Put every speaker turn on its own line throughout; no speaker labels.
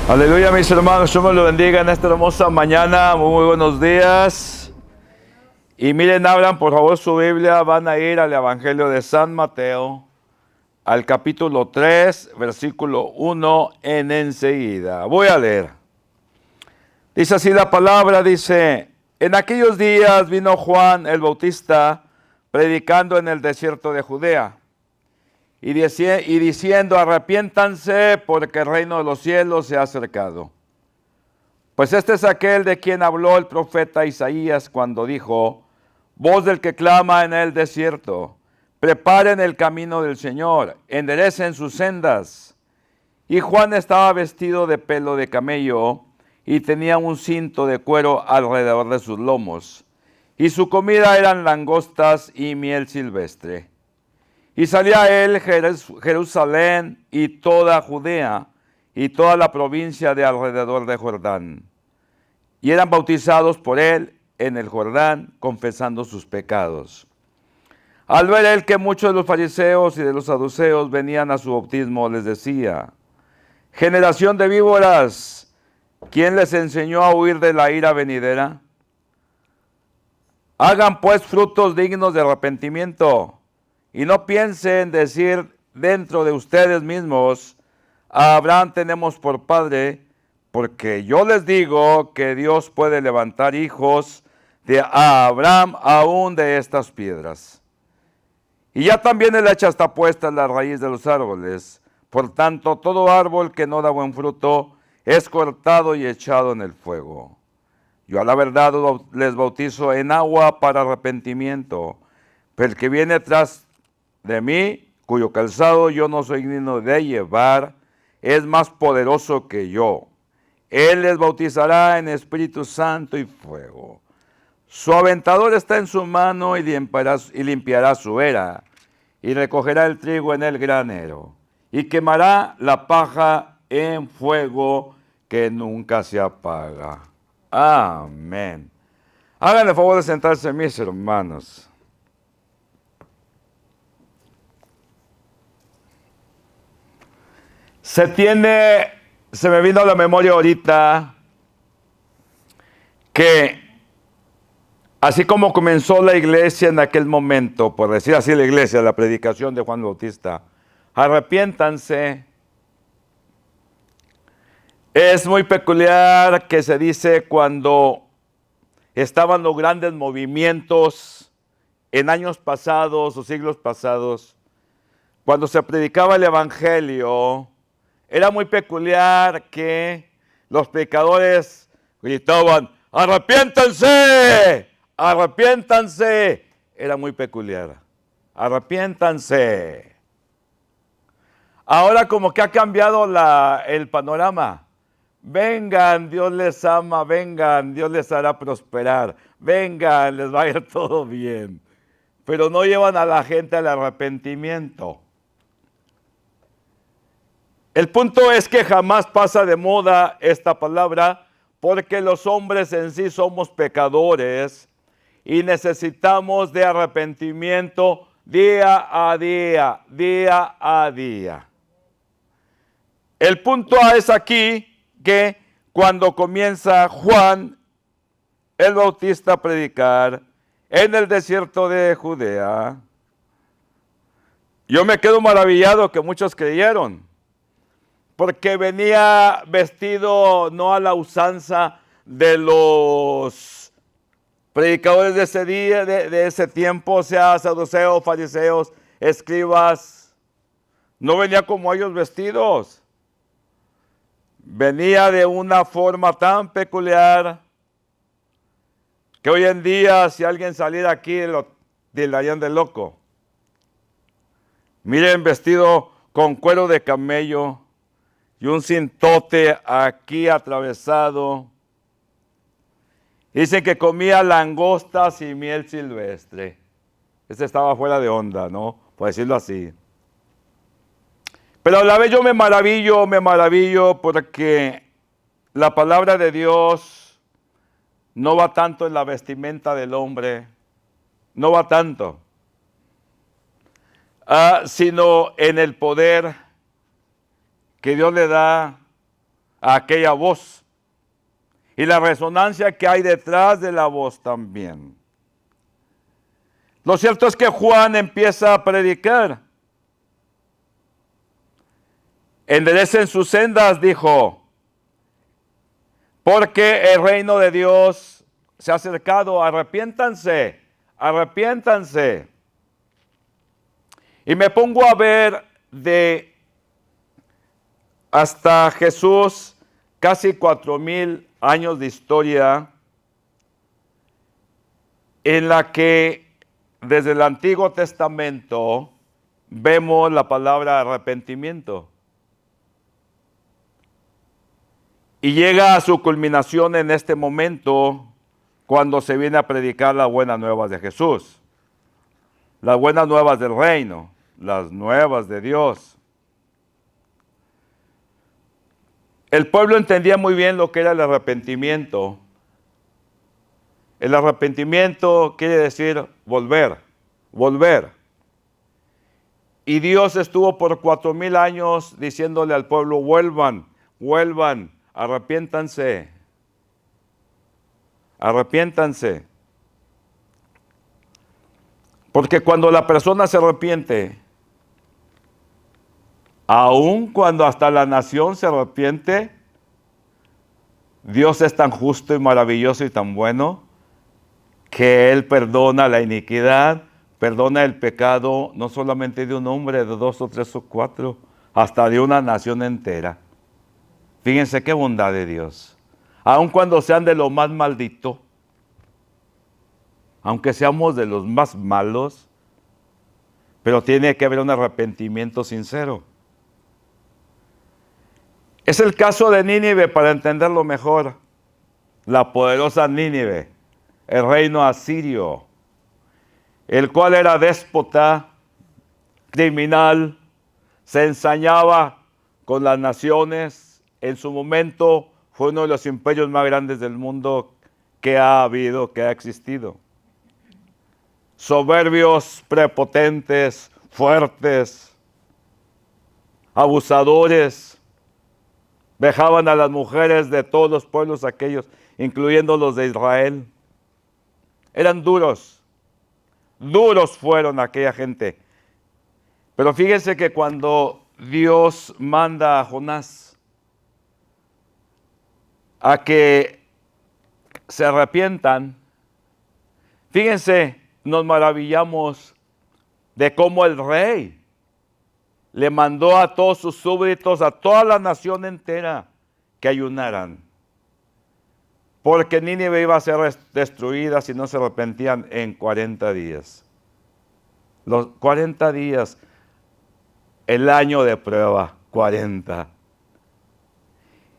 Aleluya, mis hermanos, Dios me lo bendiga en esta hermosa mañana. Muy buenos días. Y miren, abran por favor su Biblia, van a ir al Evangelio de San Mateo, al capítulo 3, versículo 1 en enseguida. Voy a leer. Dice así la palabra, dice: en aquellos días vino Juan el Bautista predicando en el desierto de Judea y diciendo: arrepiéntanse porque el reino de los cielos se ha acercado. Pues este es aquel de quien habló el profeta Isaías cuando dijo: voz del que clama en el desierto, preparen el camino del Señor, enderecen sus sendas. Y Juan estaba vestido de pelo de camello y tenía un cinto de cuero alrededor de sus lomos, y su comida eran langostas y miel silvestre. Y salía él Jerusalén y toda Judea y toda la provincia de alrededor de Jordán. Y eran bautizados por él en el Jordán, confesando sus pecados. Al ver él que muchos de los fariseos y de los saduceos venían a su bautismo, les decía: generación de víboras, ¿quién les enseñó a huir de la ira venidera? Hagan pues frutos dignos de arrepentimiento. Y no piensen decir dentro de ustedes mismos: a Abraham tenemos por padre, porque yo les digo que Dios puede levantar hijos de Abraham aún de estas piedras. Y ya también el hacha está puesta en la raíz de los árboles. Por tanto, todo árbol que no da buen fruto es cortado y echado en el fuego. Yo a la verdad les bautizo en agua para arrepentimiento, pero el que viene tras de mí, cuyo calzado yo no soy digno de llevar, es más poderoso que yo. Él les bautizará en Espíritu Santo y fuego. Su aventador está en su mano y limpiará su era, y recogerá el trigo en el granero, y quemará la paja en fuego que nunca se apaga. Amén. Háganle el favor de sentarse, mis hermanos. Se me vino a la memoria ahorita que así como comenzó la iglesia en aquel momento, por decir así la iglesia, la predicación de Juan Bautista, arrepiéntanse. Es muy peculiar que se dice cuando estaban los grandes movimientos en años pasados o siglos pasados, cuando se predicaba el evangelio, era muy peculiar que los predicadores gritaban: arrepiéntanse, arrepiéntanse. Era muy peculiar. Arrepiéntanse. Ahora como que ha cambiado el panorama. Vengan, Dios les ama, vengan, Dios les hará prosperar, vengan, les va a ir todo bien. Pero no llevan a la gente al arrepentimiento. El punto es que jamás pasa de moda esta palabra, porque los hombres en sí somos pecadores y necesitamos de arrepentimiento día a día, día a día. El punto es aquí que cuando comienza Juan el Bautista a predicar en el desierto de Judea, yo me quedo maravillado que muchos creyeron, porque venía vestido no a la usanza de los predicadores de ese día, de ese tiempo, o sea, saduceos, fariseos, escribas. No venía como ellos vestidos. Venía de una forma tan peculiar que hoy en día, si alguien saliera aquí, lo tildarían de loco. Miren, vestido con cuero de camello y un cintote aquí atravesado. Dicen que comía langostas y miel silvestre. Este estaba fuera de onda, ¿no? Por decirlo así. Pero a la vez yo me maravillo porque la palabra de Dios no va tanto en la vestimenta del hombre, no va tanto, sino en el poder que Dios le da a aquella voz y la resonancia que hay detrás de la voz también. Lo cierto es que Juan empieza a predicar. Enderecen sus sendas, dijo, porque el reino de Dios se ha acercado, arrepiéntanse, arrepiéntanse. Y me pongo a ver de hasta Jesús, casi 4,000 años de historia, en la que desde el Antiguo Testamento vemos la palabra arrepentimiento. Y llega a su culminación en este momento cuando se viene a predicar las buenas nuevas de Jesús. Las buenas nuevas del reino, las nuevas de Dios. El pueblo entendía muy bien lo que era el arrepentimiento. El arrepentimiento quiere decir volver, volver. Y Dios estuvo por 4,000 años diciéndole al pueblo, vuelvan, vuelvan, arrepiéntanse, arrepiéntanse. Porque cuando la persona se arrepiente, aun cuando hasta la nación se arrepiente, Dios es tan justo y maravilloso y tan bueno que Él perdona la iniquidad, perdona el pecado, no solamente de un hombre, de 2 o 3 o 4, hasta de una nación entera. Fíjense qué bondad de Dios. Aun cuando sean de lo más maldito, aunque seamos de los más malos, pero tiene que haber un arrepentimiento sincero. Es el caso de Nínive para entenderlo mejor. La poderosa Nínive, el reino asirio, el cual era déspota, criminal, se ensañaba con las naciones. En su momento fue uno de los imperios más grandes del mundo que ha habido, que ha existido. Soberbios, prepotentes, fuertes, abusadores, vejaban a las mujeres de todos los pueblos aquellos, incluyendo los de Israel. Eran duros, duros fueron aquella gente. Pero fíjense que cuando Dios manda a Jonás a que se arrepientan, fíjense, nos maravillamos de cómo el rey le mandó a todos sus súbditos, a toda la nación entera, que ayunaran. Porque Nínive iba a ser destruida si no se arrepentían en 40 días. Los 40 días, el año de prueba, 40.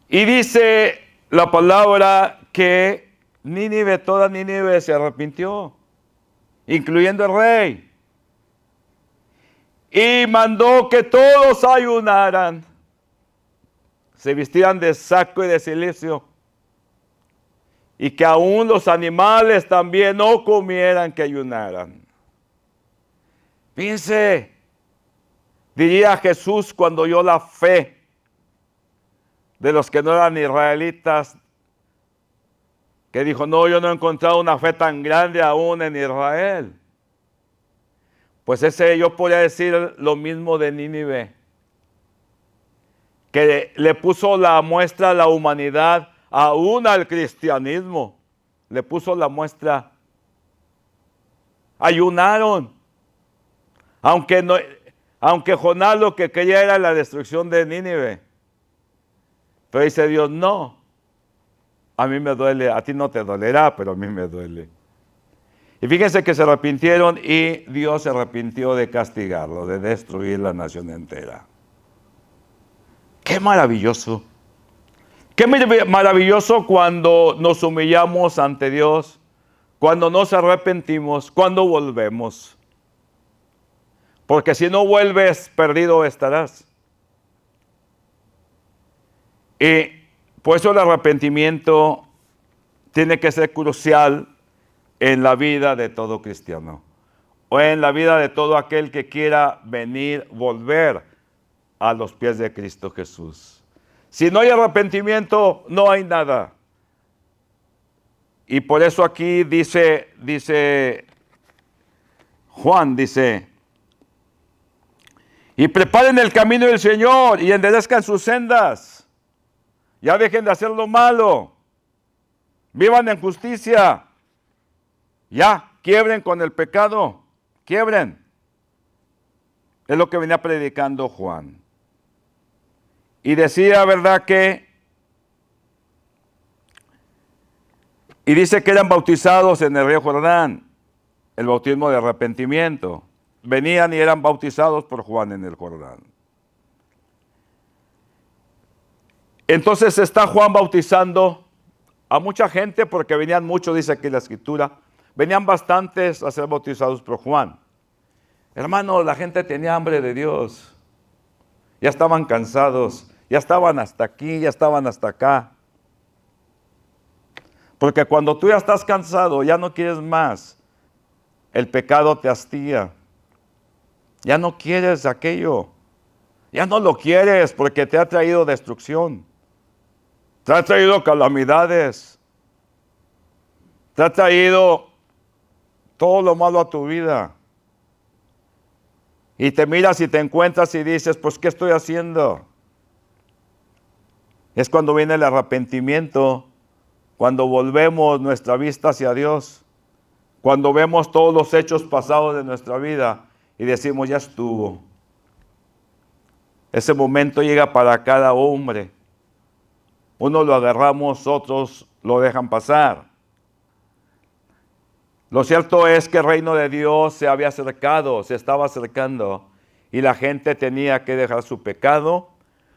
Y dice la palabra que Nínive, toda Nínive se arrepintió, incluyendo el rey. Y mandó que todos ayunaran, se vistieran de saco y de cilicio, y que aún los animales también no comieran, que ayunaran. Fíjense, diría Jesús cuando oyó la fe de los que no eran israelitas, que dijo, no, yo no he encontrado una fe tan grande aún en Israel. Pues yo podría decir lo mismo de Nínive, que le puso la muestra a la humanidad, aún al cristianismo, le puso la muestra. Ayunaron, aunque Jonás lo que quería era la destrucción de Nínive. Pero dice Dios, no, a mí me duele, a ti no te dolerá, pero a mí me duele. Y fíjense que se arrepintieron y Dios se arrepintió de castigarlo, de destruir la nación entera. ¡Qué maravilloso! ¡Qué maravilloso cuando nos humillamos ante Dios, cuando nos arrepentimos, cuando volvemos! Porque si no vuelves, perdido estarás. Y por eso el arrepentimiento tiene que ser crucial en la vida de todo cristiano, o en la vida de todo aquel que quiera venir, volver a los pies de Cristo Jesús. Si no hay arrepentimiento, no hay nada. Y por eso aquí dice Juan, y preparen el camino del Señor y enderezcan sus sendas. Ya dejen de hacer lo malo. Vivan en justicia. Ya, quiebren con el pecado. Quiebren. Es lo que venía predicando Juan. Y decía, ¿verdad? Y dice que eran bautizados en el río Jordán, el bautismo de arrepentimiento. Venían y eran bautizados por Juan en el Jordán. Entonces está Juan bautizando a mucha gente, porque venían muchos, dice aquí la Escritura. Venían bastantes a ser bautizados por Juan. Hermano, la gente tenía hambre de Dios. Ya estaban cansados, ya estaban hasta aquí, ya estaban hasta acá. Porque cuando tú ya estás cansado, ya no quieres más, el pecado te hastía. Ya no quieres aquello. Ya no lo quieres porque te ha traído destrucción. Te ha traído calamidades. Te ha traído todo lo malo a tu vida. Y te miras y te encuentras y dices, pues, ¿qué estoy haciendo? Es cuando viene el arrepentimiento, cuando volvemos nuestra vista hacia Dios, cuando vemos todos los hechos pasados de nuestra vida y decimos, ya estuvo. Ese momento llega para cada hombre. Uno lo agarramos, otros lo dejan pasar. Lo cierto es que el reino de Dios se había acercado, se estaba acercando, y la gente tenía que dejar su pecado,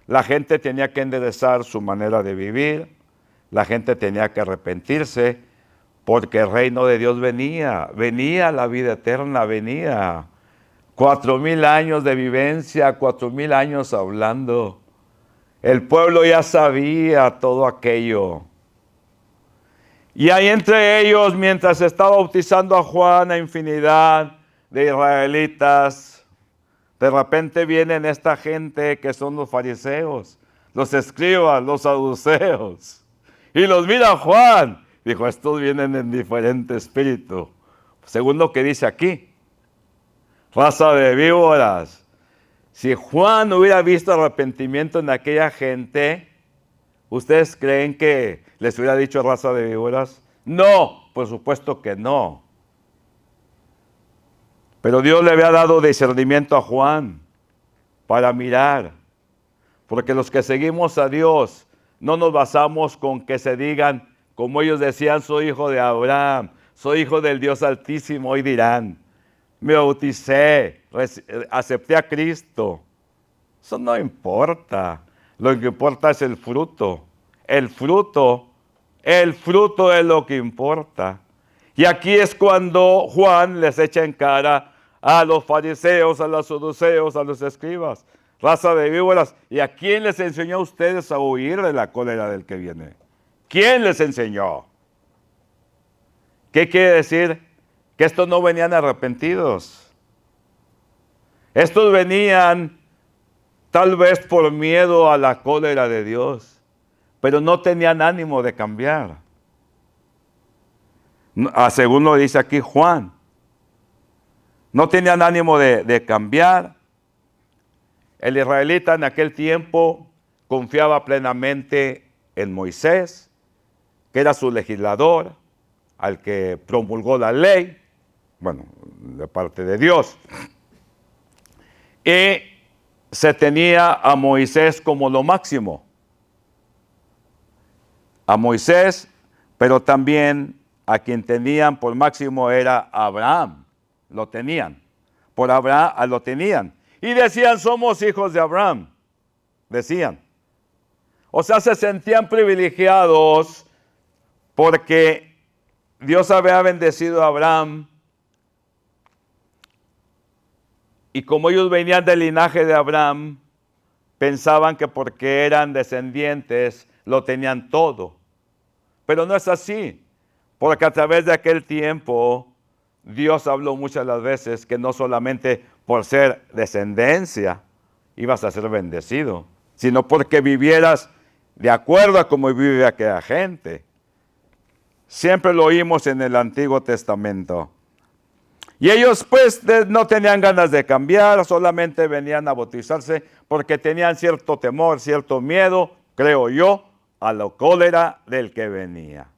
la gente tenía que enderezar su manera de vivir, la gente tenía que arrepentirse, porque el reino de Dios venía la vida eterna, venía. 4,000 años de vivencia, 4,000 años hablando. El pueblo ya sabía todo aquello. Y hay entre ellos, mientras estaba bautizando a Juan, a infinidad de israelitas, de repente vienen esta gente que son los fariseos, los escribas, los saduceos, y los mira Juan. Dijo, estos vienen en diferente espíritu, según lo que dice aquí. Raza de víboras. Si Juan hubiera visto arrepentimiento en aquella gente, ¿ustedes creen que les hubiera dicho raza de víboras? No, por supuesto que no. Pero Dios le había dado discernimiento a Juan para mirar. Porque los que seguimos a Dios no nos basamos con que se digan, como ellos decían, soy hijo de Abraham, soy hijo del Dios Altísimo, hoy dirán, me bauticé, acepté a Cristo. Eso no importa. Lo que importa es el fruto. El fruto es lo que importa. Y aquí es cuando Juan les echa en cara a los fariseos, a los saduceos, a los escribas, raza de víboras. ¿Y a quién les enseñó a ustedes a huir de la cólera del que viene? ¿Quién les enseñó? ¿Qué quiere decir? Que estos no venían arrepentidos. Estos venían tal vez por miedo a la cólera de Dios, pero no tenían ánimo de cambiar. Según lo dice aquí Juan, no tenían ánimo de cambiar. El israelita en aquel tiempo confiaba plenamente en Moisés, que era su legislador, al que promulgó la ley, bueno, de parte de Dios. Y se tenía a Moisés como lo máximo. A Moisés, pero también a quien tenían por máximo era Abraham. Lo tenían. Por Abraham lo tenían. Y decían, somos hijos de Abraham. Decían. O sea, se sentían privilegiados porque Dios había bendecido a Abraham. Y como ellos venían del linaje de Abraham, pensaban que porque eran descendientes lo tenían todo. Pero no es así, porque a través de aquel tiempo Dios habló muchas las veces que no solamente por ser descendencia ibas a ser bendecido, sino porque vivieras de acuerdo a cómo vive aquella gente. Siempre lo oímos en el Antiguo Testamento. Y ellos pues no tenían ganas de cambiar, solamente venían a bautizarse porque tenían cierto temor, cierto miedo, creo yo, a la cólera del que venía,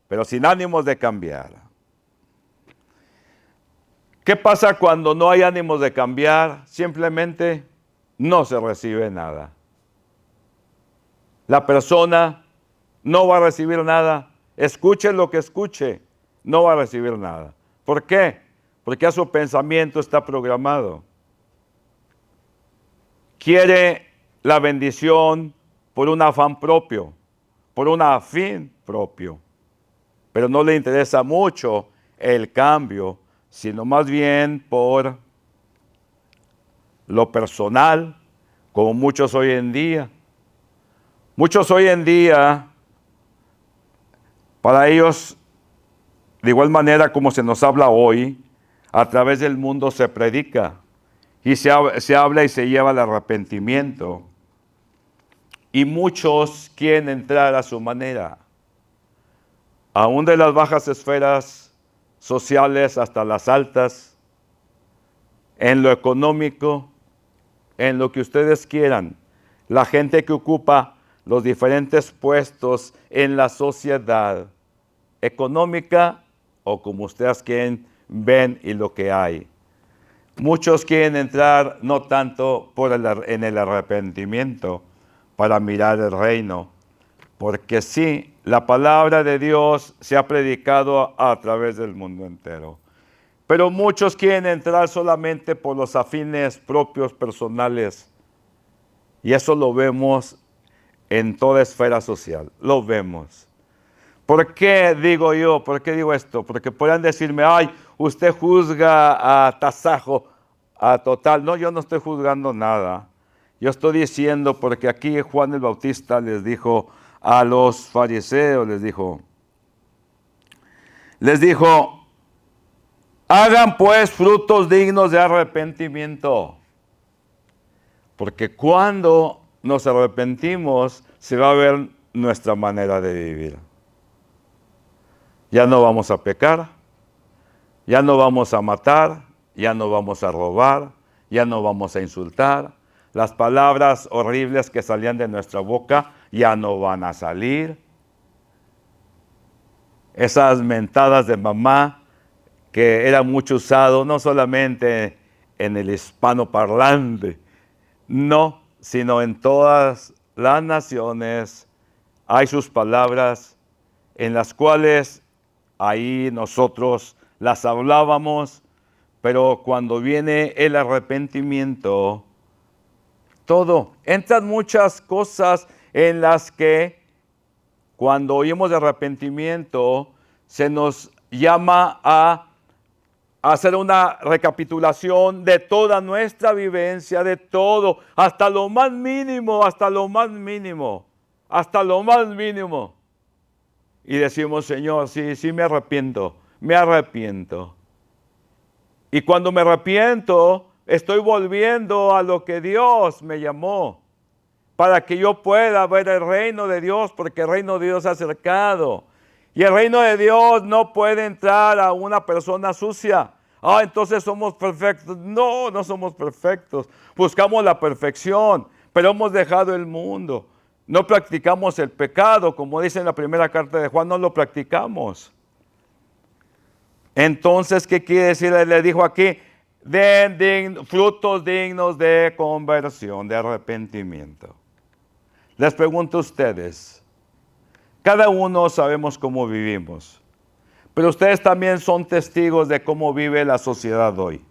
pero sin ánimos de cambiar. ¿Qué pasa cuando no hay ánimos de cambiar? Simplemente no se recibe nada. La persona no va a recibir nada. Escuche lo que escuche, no va a recibir nada. ¿Por qué? Porque a su pensamiento está programado. Quiere la bendición por un afán propio, por un afín propio. Pero no le interesa mucho el cambio, sino más bien por lo personal, como muchos hoy en día. Muchos hoy en día, para ellos, de igual manera como se nos habla hoy, a través del mundo se predica y se habla y se lleva al arrepentimiento. Y muchos quieren entrar a su manera, aún de las bajas esferas sociales hasta las altas, en lo económico, en lo que ustedes quieran. La gente que ocupa los diferentes puestos en la sociedad económica o como ustedes quieren, ven y lo que hay. Muchos quieren entrar no tanto en el arrepentimiento para mirar el reino, porque sí, la palabra de Dios se ha predicado a través del mundo entero. Pero muchos quieren entrar solamente por los afines propios personales. Y eso lo vemos en toda esfera social, lo vemos. ¿Por qué digo yo? ¿Por qué digo esto? Porque podrían decirme, ay, usted juzga a tasajo, a total. No, yo no estoy juzgando nada. Yo estoy diciendo, porque aquí Juan el Bautista les dijo a los fariseos, les dijo, hagan pues frutos dignos de arrepentimiento. Porque cuando nos arrepentimos, se va a ver nuestra manera de vivir. Ya no vamos a pecar, ya no vamos a matar, ya no vamos a robar, ya no vamos a insultar. Las palabras horribles que salían de nuestra boca ya no van a salir. Esas mentadas de mamá que era mucho usado, no solamente en el hispano parlante, no, sino en todas las naciones hay sus palabras en las cuales ahí nosotros las hablábamos, pero cuando viene el arrepentimiento, entran muchas cosas en las que cuando oímos de arrepentimiento se nos llama a hacer una recapitulación de toda nuestra vivencia, de todo, hasta lo más mínimo, hasta lo más mínimo, hasta lo más mínimo. Y decimos, Señor, sí me arrepiento, me arrepiento. Y cuando me arrepiento, estoy volviendo a lo que Dios me llamó, para que yo pueda ver el reino de Dios, porque el reino de Dios se ha acercado. Y el reino de Dios no puede entrar a una persona sucia. Entonces somos perfectos. No, no somos perfectos. Buscamos la perfección, pero hemos dejado el mundo. No practicamos el pecado, como dice en la primera carta de Juan, no lo practicamos. Entonces, ¿qué quiere decir? Le dijo aquí, den frutos dignos de conversión, de arrepentimiento. Les pregunto a ustedes, cada uno sabemos cómo vivimos, pero ustedes también son testigos de cómo vive la sociedad hoy.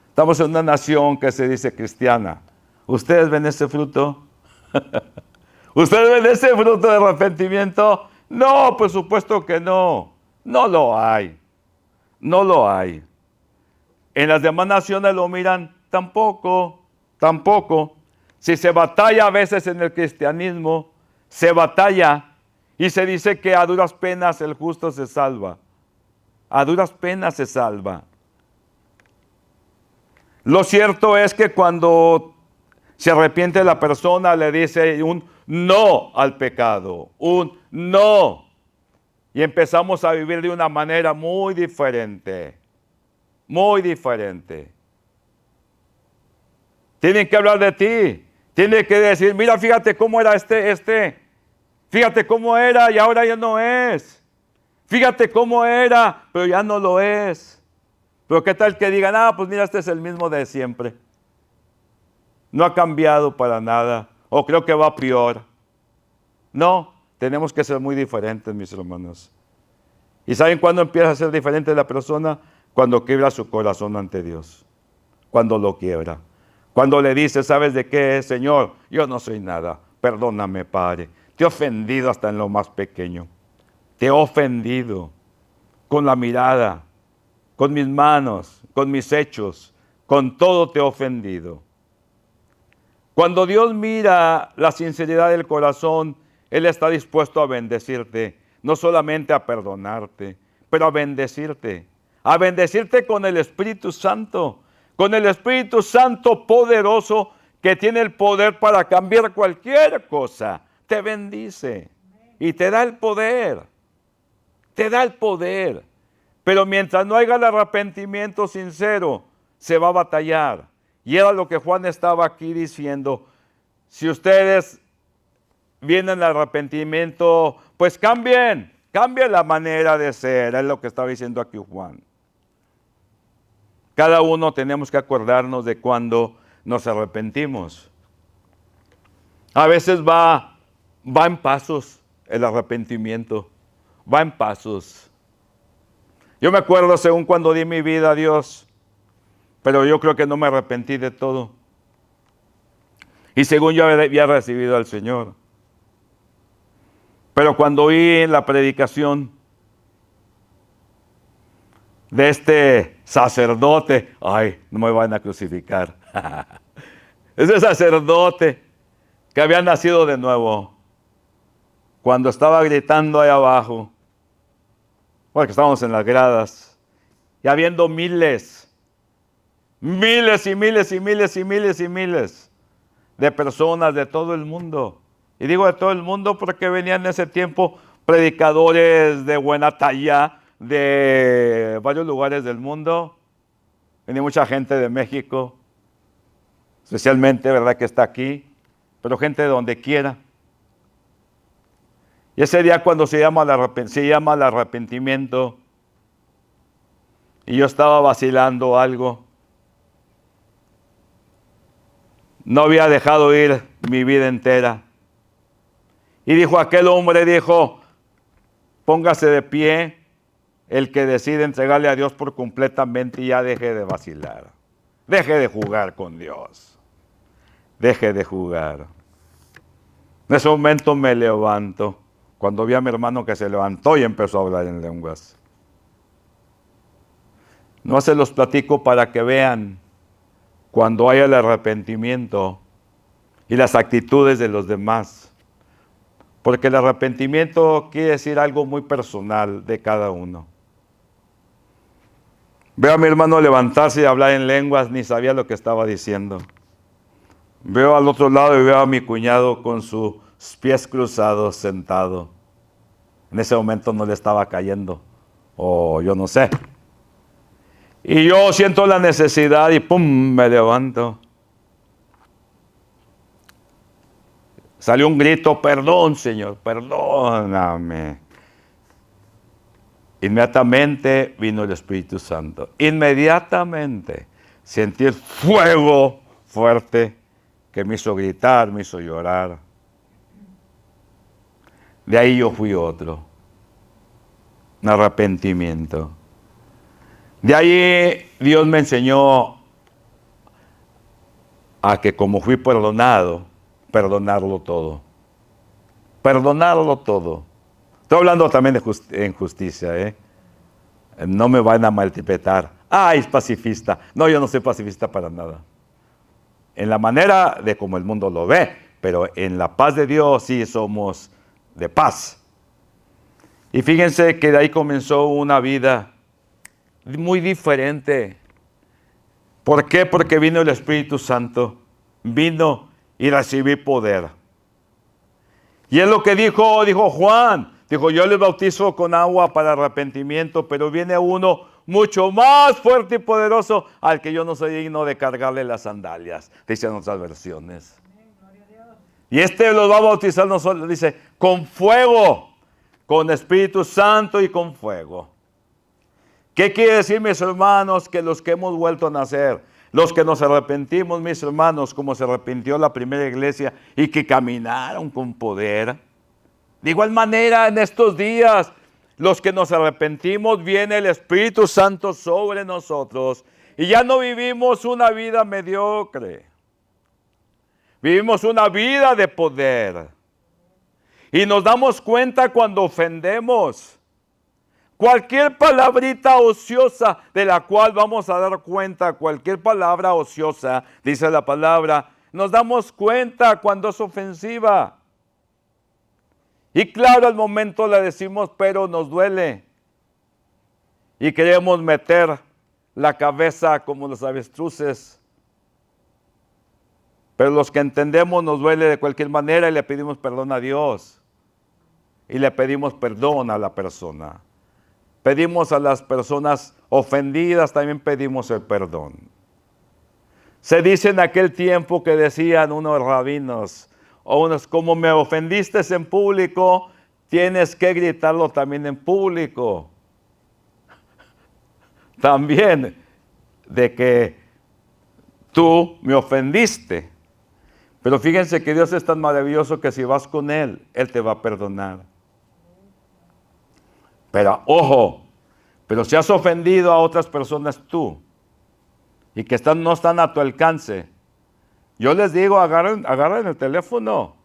Estamos en una nación que se dice cristiana. ¿Ustedes ven ese fruto? ¿Ustedes ven ese fruto de arrepentimiento? No, por supuesto que no. No lo hay. No lo hay. En las demás naciones lo miran, tampoco. Si se batalla a veces en el cristianismo, se batalla y se dice que a duras penas el justo se salva. A duras penas se salva. Lo cierto es que cuando Se arrepiente la persona, le dice un no al pecado, un no. Y empezamos a vivir de una manera muy diferente, muy diferente. Tienen que hablar de ti, tienen que decir, mira, fíjate cómo era fíjate cómo era y ahora ya no es. Fíjate cómo era, pero ya no lo es. Pero qué tal que digan, pues mira, este es el mismo de siempre. No ha cambiado para nada, o creo que va peor. No, tenemos que ser muy diferentes, mis hermanos. ¿Y saben cuándo empieza a ser diferente la persona? Cuando quiebra su corazón ante Dios. Cuando lo quiebra. Cuando le dice, ¿sabes de qué es, Señor? Yo no soy nada. Perdóname, Padre. Te he ofendido hasta en lo más pequeño. Te he ofendido con la mirada, con mis manos, con mis hechos. Con todo te he ofendido. Cuando Dios mira la sinceridad del corazón, Él está dispuesto a bendecirte. No solamente a perdonarte, pero a bendecirte. A bendecirte con el Espíritu Santo. Con el Espíritu Santo poderoso que tiene el poder para cambiar cualquier cosa. Te bendice y te da el poder. Te da el poder. Pero mientras no haya el arrepentimiento sincero, se va a batallar. Y era lo que Juan estaba aquí diciendo. Si ustedes vienen al arrepentimiento, pues cambien la manera de ser. Es lo que estaba diciendo aquí Juan. Cada uno tenemos que acordarnos de cuando nos arrepentimos. A veces va en pasos el arrepentimiento. Va en pasos. Yo me acuerdo según cuando di mi vida a Dios, pero yo creo que no me arrepentí de todo. Y según yo había recibido al Señor. Pero cuando oí la predicación de este sacerdote, no me van a crucificar. Ese sacerdote que había nacido de nuevo, cuando estaba gritando ahí abajo, porque estábamos en las gradas, y habiendo miles de personas de todo el mundo. Y digo de todo el mundo porque venían en ese tiempo predicadores de buena talla de varios lugares del mundo. Venía mucha gente de México, especialmente, ¿verdad?, que está aquí, pero gente de donde quiera. Y ese día cuando se llama el arrepentimiento, y yo estaba vacilando algo, no había dejado ir mi vida entera. Y dijo aquel hombre, póngase de pie el que decide entregarle a Dios por completamente y ya deje de vacilar. Deje de jugar con Dios. Deje de jugar. En ese momento me levanto, cuando vi a mi hermano que se levantó y empezó a hablar en lenguas. No se los platico para que vean cuando haya el arrepentimiento y las actitudes de los demás. Porque el arrepentimiento quiere decir algo muy personal de cada uno. Veo a mi hermano levantarse y hablar en lenguas, ni sabía lo que estaba diciendo. Veo al otro lado y veo a mi cuñado con sus pies cruzados sentado. En ese momento no le estaba cayendo, o yo no sé. Y yo siento la necesidad y ¡pum!, me levanto. Salió un grito, perdón, Señor, perdóname. Inmediatamente vino el Espíritu Santo. Inmediatamente sentí el fuego fuerte que me hizo gritar, me hizo llorar. De ahí yo fui otro. Un arrepentimiento. De ahí Dios me enseñó a que como fui perdonado, perdonarlo todo. Perdonarlo todo. Estoy hablando también de injusticia, No me van a malinterpretar. Es pacifista. No, yo no soy pacifista para nada. En la manera de como el mundo lo ve, pero en la paz de Dios sí somos de paz. Y fíjense que de ahí comenzó una vida muy diferente. ¿Por qué? Porque vino el Espíritu Santo. vino y recibí poder. Y es lo que dijo Juan. Dijo, yo les bautizo con agua para arrepentimiento, pero viene uno mucho más fuerte y poderoso al que yo no soy digno de cargarle las sandalias, dicen otras versiones. Y este los va a bautizar nosotros, dice, con fuego, con Espíritu Santo y con fuego. ¿Qué quiere decir, mis hermanos? Que los que hemos vuelto a nacer, los que nos arrepentimos, mis hermanos, como se arrepintió la primera iglesia y que caminaron con poder. De igual manera, en estos días, los que nos arrepentimos, viene el Espíritu Santo sobre nosotros y ya no vivimos una vida mediocre. Vivimos una vida de poder. Y nos damos cuenta cuando ofendemos. Cualquier palabrita ociosa de la cual vamos a dar cuenta, cualquier palabra ociosa, dice la palabra, nos damos cuenta cuando es ofensiva. Y claro, al momento le decimos, pero nos duele. Y queremos meter la cabeza como los avestruces. Pero los que entendemos nos duele de cualquier manera y le pedimos perdón a Dios. Y le pedimos perdón a la persona. Pedimos a las personas ofendidas, también pedimos el perdón. Se dice en aquel tiempo que decían unos rabinos, o unos, como me ofendiste en público, tienes que gritarlo también en público. También de que tú me ofendiste. Pero fíjense que Dios es tan maravilloso que si vas con Él, Él te va a perdonar. Pero ojo, pero si has ofendido a otras personas tú y que no están a tu alcance, yo les digo, agarren el teléfono.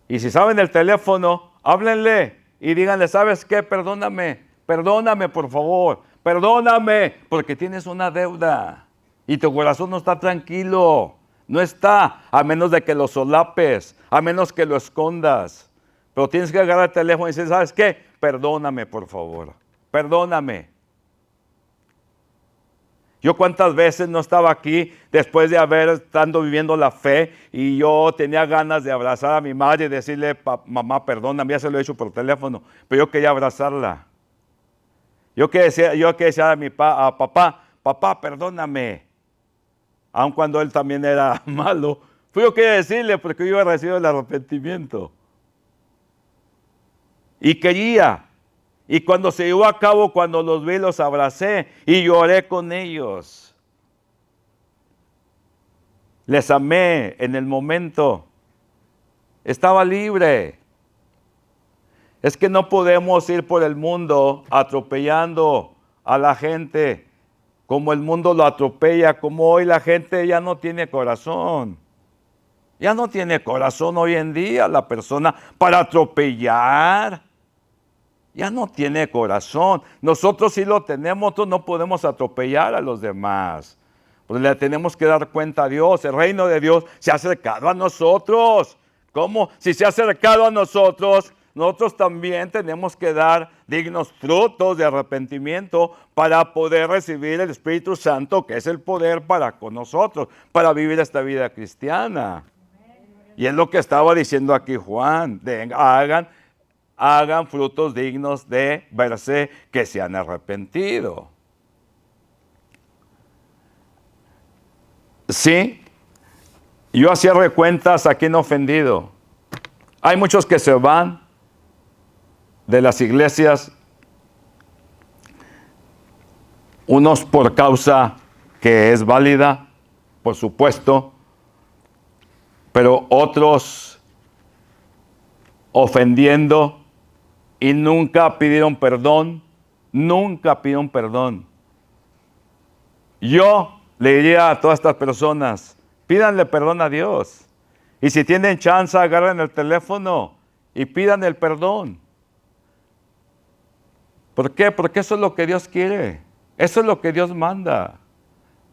Y si saben el teléfono, háblenle y díganle, ¿sabes qué? Perdóname por favor, perdóname, porque tienes una deuda y tu corazón no está tranquilo. No está, a menos de que lo solapes, a menos que lo escondas. Pero tienes que agarrar el teléfono y decir, ¿sabes qué? Perdóname, por favor. Perdóname. Yo cuántas veces no estaba aquí después de haber estado viviendo la fe y yo tenía ganas de abrazar a mi madre y decirle, mamá, perdóname, ya se lo he hecho por teléfono, pero yo quería abrazarla. Yo quería decir a mi papá, perdóname. Aun cuando él también era malo, fui yo que decirle porque yo había recibido el arrepentimiento. Y quería. Y cuando se llevó a cabo, cuando los vi, los abracé y lloré con ellos. Les amé en el momento. Estaba libre. Es que no podemos ir por el mundo atropellando a la gente como el mundo lo atropella, como hoy la gente ya no tiene corazón. Ya no tiene corazón hoy en día la persona para atropellar. Ya no tiene corazón. Nosotros sí lo tenemos, nosotros no podemos atropellar a los demás. Pues le tenemos que dar cuenta a Dios. El reino de Dios se ha acercado a nosotros. ¿Cómo? Si se ha acercado a nosotros, nosotros también tenemos que dar dignos frutos de arrepentimiento para poder recibir el Espíritu Santo, que es el poder para con nosotros, para vivir esta vida cristiana. Y es lo que estaba diciendo aquí Juan, hagan frutos dignos de verse que se han arrepentido. Sí, yo hacía recuentas a quién he ofendido. Hay muchos que se van de las iglesias, unos por causa que es válida, por supuesto, pero otros ofendiendo y nunca pidieron perdón. Yo le diría a todas estas personas, pídanle perdón a Dios. Y si tienen chance, agarren el teléfono y pidan el perdón. ¿Por qué? Porque eso es lo que Dios quiere. Eso es lo que Dios manda.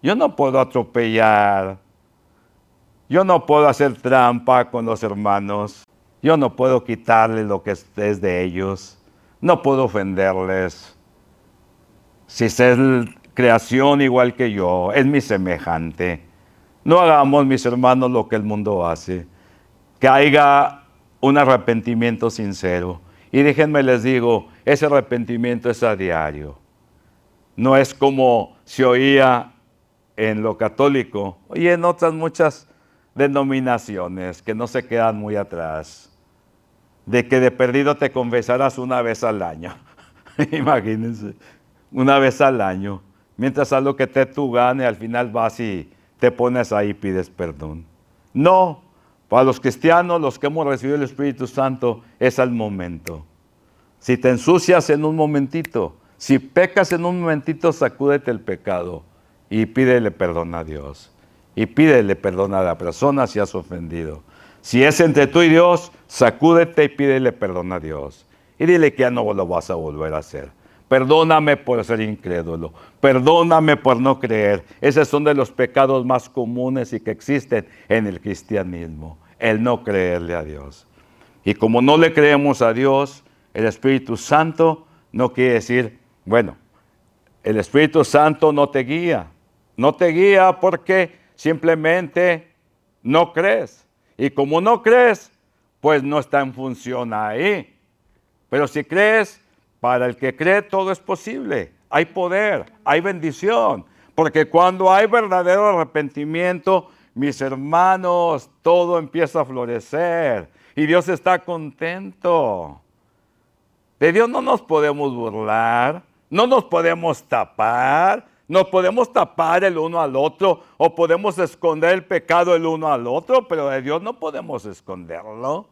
Yo no puedo atropellar. Yo no puedo hacer trampa con los hermanos. Yo no puedo quitarle lo que es de ellos. No puedo ofenderles. Si es creación igual que yo, es mi semejante. No hagamos, mis hermanos, lo que el mundo hace. Que haya un arrepentimiento sincero. Y déjenme les digo, ese arrepentimiento es a diario. No es como se oía en lo católico y en otras muchas denominaciones que no se quedan muy atrás. De que de perdido te confesarás una vez al año. Imagínense, una vez al año. Mientras haz lo que te tu gane, al final vas y te pones ahí y pides perdón. No, para los cristianos, los que hemos recibido el Espíritu Santo, es al momento. Si te ensucias en un momentito, si pecas en un momentito, sacúdete el pecado y pídele perdón a Dios. Y pídele perdón a la persona si has ofendido. Si es entre tú y Dios, sacúdete y pídele perdón a Dios. Y dile que ya no lo vas a volver a hacer. Perdóname por ser incrédulo. Perdóname por no creer. Esos son de los pecados más comunes y que existen en el cristianismo. El no creerle a Dios. Y como no le creemos a Dios, el Espíritu Santo no quiere decir, bueno, el Espíritu Santo no te guía. No te guía porque simplemente no crees. Y como no crees, pues no está en función ahí. Pero si crees, para el que cree todo es posible. Hay poder, hay bendición. Porque cuando hay verdadero arrepentimiento, mis hermanos, todo empieza a florecer. Y Dios está contento. De Dios no nos podemos burlar, no nos podemos tapar. Nos podemos tapar el uno al otro o podemos esconder el pecado el uno al otro, pero de Dios no podemos esconderlo.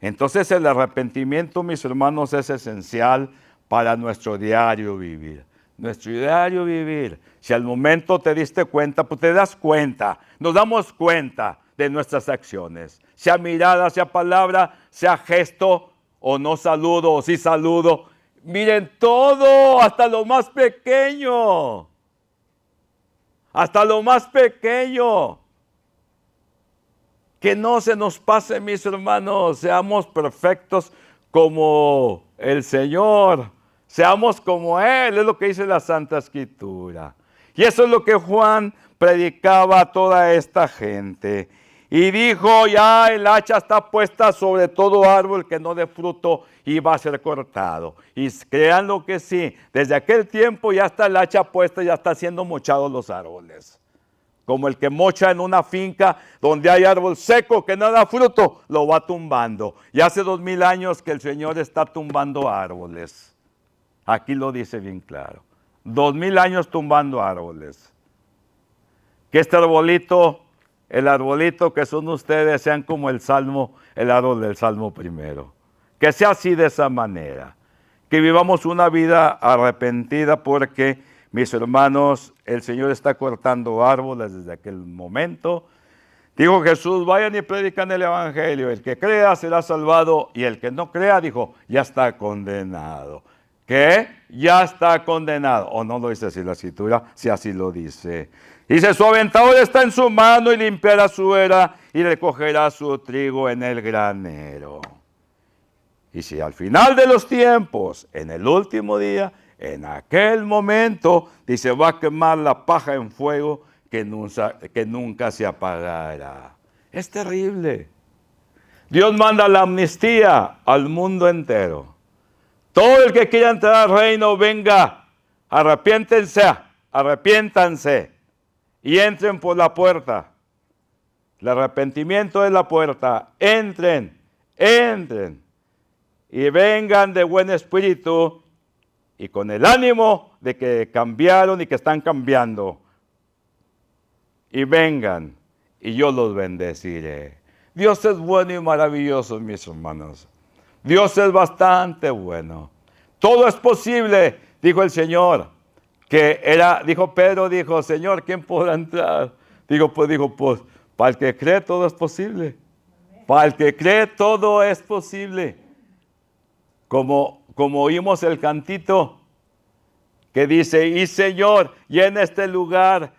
Entonces el arrepentimiento, mis hermanos, es esencial para nuestro diario vivir. Nuestro diario vivir. Si al momento te diste cuenta, pues te das cuenta. Nos damos cuenta de nuestras acciones. Sea mirada, sea palabra, sea gesto, o no saludo, o sí saludo. Miren todo, hasta lo más pequeño. Hasta lo más pequeño. Que no se nos pase, mis hermanos, seamos perfectos como el Señor. Seamos como Él, es lo que dice la Santa Escritura. Y eso es lo que Juan predicaba a toda esta gente. Y dijo, ya el hacha está puesta sobre todo árbol que no dé fruto y va a ser cortado. Y crean lo que sí, desde aquel tiempo ya está el hacha puesta, ya está siendo mochados los árboles. Como el que mocha en una finca donde hay árbol seco que no da fruto, lo va tumbando. Y hace 2000 años que el Señor está tumbando árboles. Aquí lo dice bien claro. 2000 años tumbando árboles. Que este arbolito, el arbolito que son ustedes, sean como el árbol del Salmo primero. Que sea así de esa manera. Que vivamos una vida arrepentida porque, mis hermanos, el Señor está cortando árboles desde aquel momento. Dijo Jesús, vayan y predican el Evangelio. El que crea será salvado y el que no crea, dijo, ya está condenado. ¿Qué? Ya está condenado. O no lo dice así la Escritura, si así lo dice. Dice, su aventador está en su mano y limpiará su era y recogerá su trigo en el granero. Y si al final de los tiempos, en el último día, en aquel momento, dice, va a quemar la paja en fuego que nunca se apagará. Es terrible. Dios manda la amnistía al mundo entero. Todo el que quiera entrar al reino, venga, arrepiéntanse y entren por la puerta. El arrepentimiento es la puerta. Entren y vengan de buen espíritu y con el ánimo de que cambiaron y que están cambiando. Y vengan y yo los bendeciré. Dios es bueno y maravilloso, mis hermanos. Dios es bastante bueno. Todo es posible, dijo el Señor. Dijo Pedro, Señor, ¿quién podrá entrar? Dijo, pues, para el que cree todo es posible. Para el que cree todo es posible. Como oímos el cantito que dice, y Señor, llena este lugar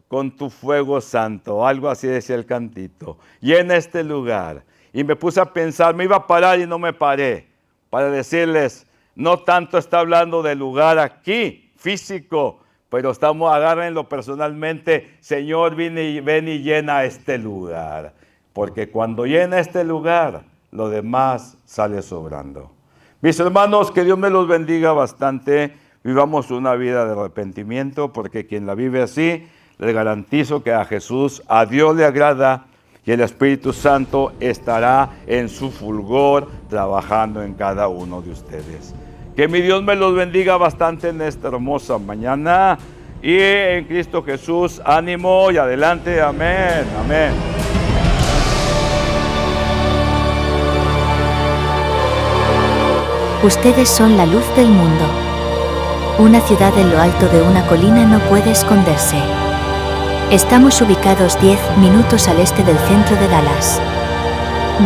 con tu fuego santo. Algo así decía el cantito. Llena este lugar. Y me puse a pensar, me iba a parar y no me paré, para decirles, no tanto está hablando del lugar aquí, físico, pero agárrenlo personalmente. Señor, ven y llena este lugar. Porque cuando llena este lugar, lo demás sale sobrando. Mis hermanos, que Dios me los bendiga bastante. Vivamos una vida de arrepentimiento, porque quien la vive así, les garantizo que a Jesús, a Dios le agrada, y el Espíritu Santo estará en su fulgor trabajando en cada uno de ustedes. Que mi Dios me los bendiga bastante en esta hermosa mañana. Y en Cristo Jesús, ánimo y adelante. Amén. Amén.
Ustedes son la luz del mundo. Una ciudad en lo alto de una colina no puede esconderse. Estamos ubicados 10 minutos al este del centro de Dallas.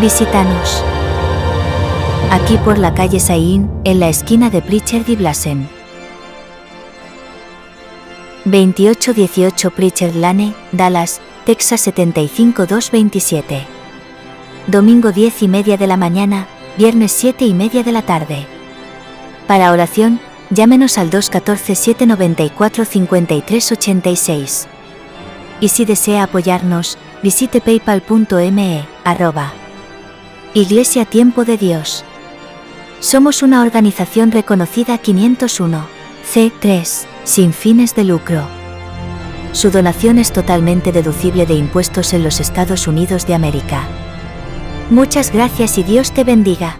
Visítanos aquí por la calle Sain, en la esquina de Pritchard y Blasen. 2818 Pritchard Lane, Dallas, Texas 75227. Domingo 10:30 de la mañana, viernes 7:30 de la tarde. Para oración, llámenos al 214-794-5386. Y si desea apoyarnos, visite paypal.me/Iglesia Tiempo de Dios. Somos una organización reconocida 501(c)(3), sin fines de lucro. Su donación es totalmente deducible de impuestos en los Estados Unidos de América. Muchas gracias y Dios te bendiga.